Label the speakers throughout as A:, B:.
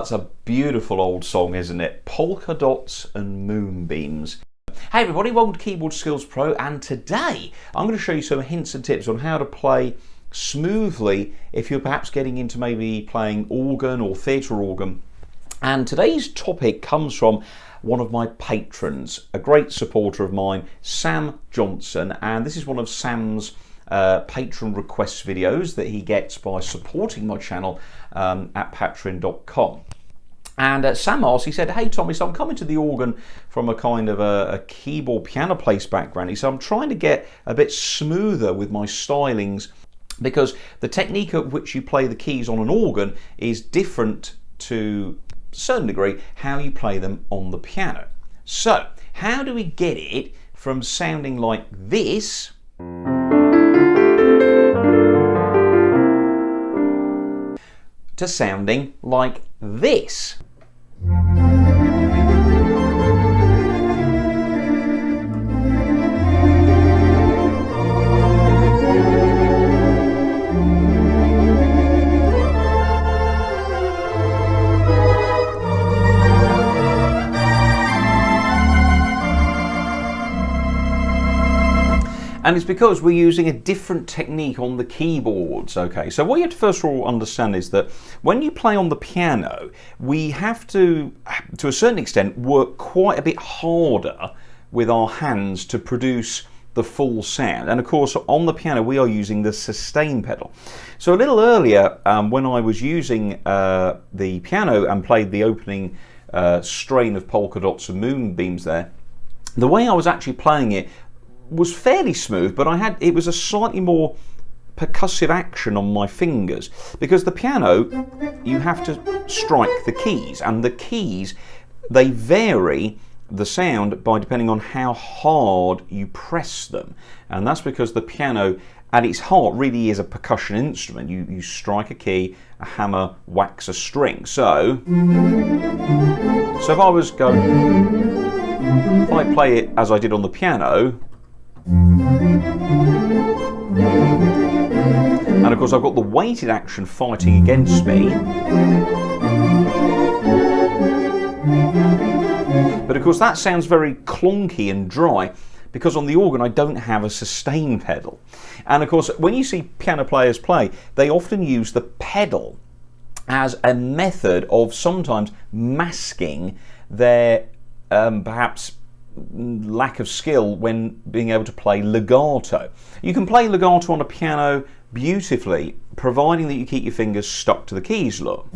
A: that's a beautiful old song, isn't it? Polka Dots and Moonbeams. Hey everybody, welcome to Keyboard Skills Pro, and today I'm going to show you some hints and tips on how to play smoothly if you're perhaps getting into maybe playing organ or theatre organ. And today's topic comes from one of my patrons, a great supporter of mine, Sam Johnson, and this is one of Sam's Patron request videos that he gets by supporting my channel at patron.com. And Sam asked, he said, hey Tommy, so I'm coming to the organ from a kind of a keyboard piano place background. He said, I'm trying to get a bit smoother with my stylings because the technique at which you play the keys on an organ is different to a certain degree how you play them on the piano. So how do we get it from sounding like this to sounding like this? And it's because we're using a different technique on the keyboards, okay? So what you have to first of all understand is that when you play on the piano, we have to a certain extent, work quite a bit harder with our hands to produce the full sound. And of course, on the piano, we are using the sustain pedal. So a little earlier, when I was using the piano and played the opening strain of Polka Dots and Moonbeams there, the way I was actually playing it was fairly smooth, but it was a slightly more percussive action on my fingers, because the piano, you have to strike the keys, and the keys, they vary the sound by depending on how hard you press them. And that's because the piano at its heart really is a percussion instrument. You strike a key, a hammer whacks a string. So if I was going, if I play it as I did on the piano, and of course I've got the weighted action fighting against me, but of course that sounds very clunky and dry because on the organ I don't have a sustain pedal. And of course when you see piano players play, they often use the pedal as a method of sometimes masking their perhaps lack of skill when being able to play legato. You can play legato on a piano beautifully, providing that you keep your fingers stuck to the keys, look.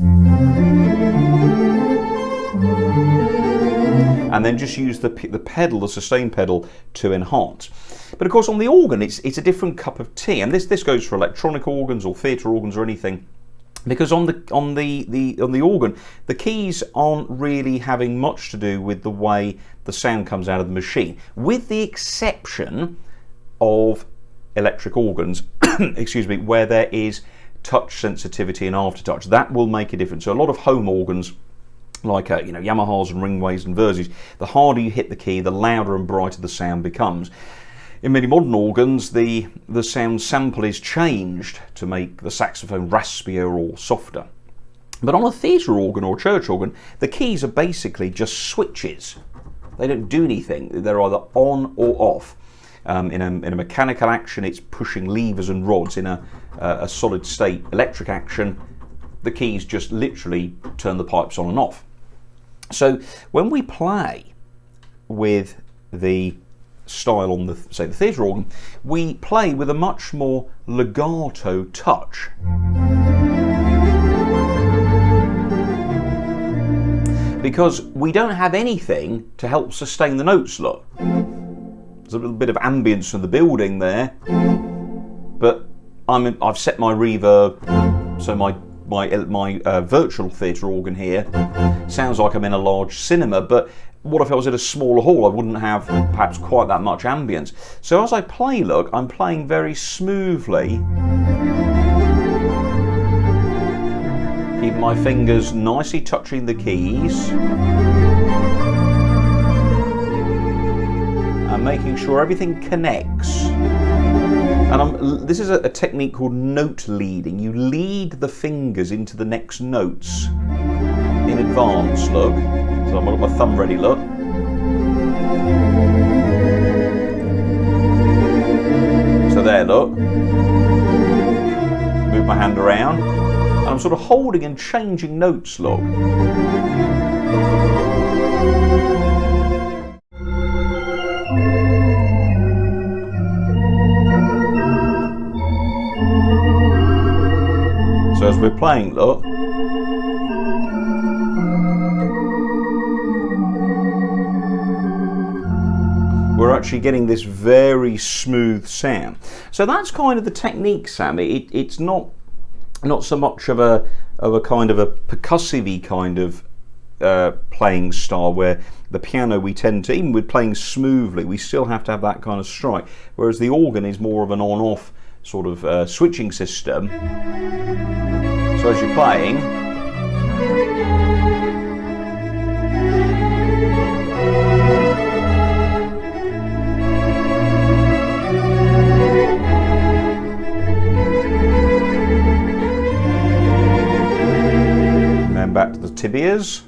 A: And then just use the pedal, the sustain pedal, to enhance. But of course on the organ it's a different cup of tea, and this goes for electronic organs or theatre organs or anything. Because on the organ, the keys aren't really having much to do with the way the sound comes out of the machine, with the exception of electric organs, excuse me, where there is touch sensitivity and aftertouch. That will make a difference. So a lot of home organs, like Yamahas and Ringways and Versis, the harder you hit the key, the louder and brighter the sound becomes. In many modern organs, the sound sample is changed to make the saxophone raspier or softer. But on a theatre organ or church organ, the keys are basically just switches. They don't do anything. They're either on or off. In a mechanical action, it's pushing levers and rods. In a solid state electric action, the keys just literally turn the pipes on and off. So when we play with the style on the theatre organ, we play with a much more legato touch. Because we don't have anything to help sustain the notes, look. There's a little bit of ambience from the building there, but I've set my reverb, so my virtual theatre organ here sounds like I'm in a large cinema, but what if I was at a smaller hall? I wouldn't have perhaps quite that much ambience. So as I play, look, I'm playing very smoothly, keeping my fingers nicely touching the keys and making sure everything connects. And this is a technique called note leading. You lead the fingers into the next notes. in advance, look. So I've got my thumb ready, look. So there, look. Move my hand around. And I'm sort of holding and changing notes, look. So as we're playing, look. We're actually getting this very smooth sound. So that's kind of the technique, Sam. It's not so much of a kind of a percussive-y kind of playing style, where the piano we tend to, even with playing smoothly, we still have to have that kind of strike, whereas the organ is more of an on-off sort of switching system. So as you're playing, and then back to the tibias.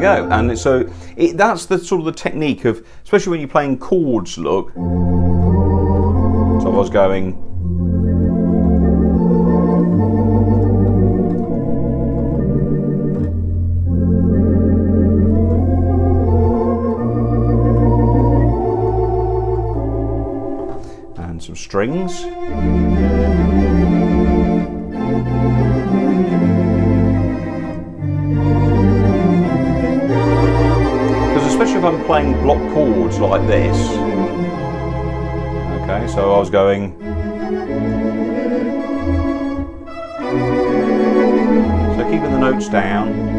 A: Go. And so that's the sort of the technique of, especially when you're playing chords, look. So I was going, and some strings. Especially if I'm playing block chords like this. Okay, so I was going. So keeping the notes down.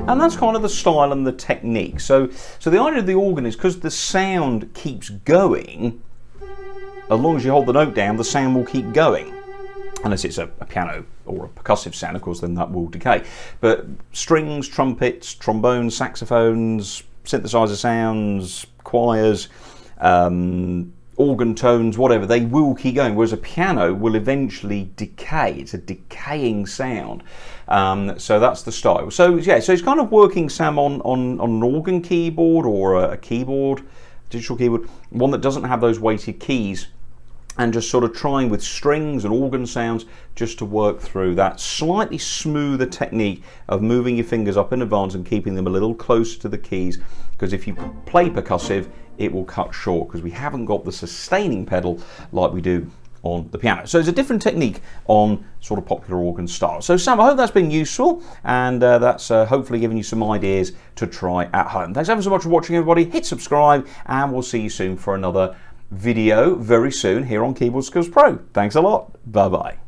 A: And that's kind of the style and the technique. So the idea of the organ is, because the sound keeps going, as long as you hold the note down, the sound will keep going. Unless it's a piano or a percussive sound, of course, then that will decay. But strings, trumpets, trombones, saxophones, synthesizer sounds, choirs, organ tones, whatever, they will keep going, whereas a piano will eventually decay. It's a decaying sound. So that's the style. So yeah, so it's kind of working, Sam, on an organ keyboard or a keyboard, digital keyboard, one that doesn't have those weighted keys, and just sort of trying with strings and organ sounds just to work through that slightly smoother technique of moving your fingers up in advance and keeping them a little closer to the keys, because if you play percussive, it will cut short, because we haven't got the sustaining pedal like we do on the piano. So it's a different technique on sort of popular organ style. So Sam, I hope that's been useful, and that's hopefully giving you some ideas to try at home. Thanks ever so much for watching, everybody. Hit subscribe, and we'll see you soon for another video very soon here on Keyboard Skills Pro. Thanks a lot. Bye bye.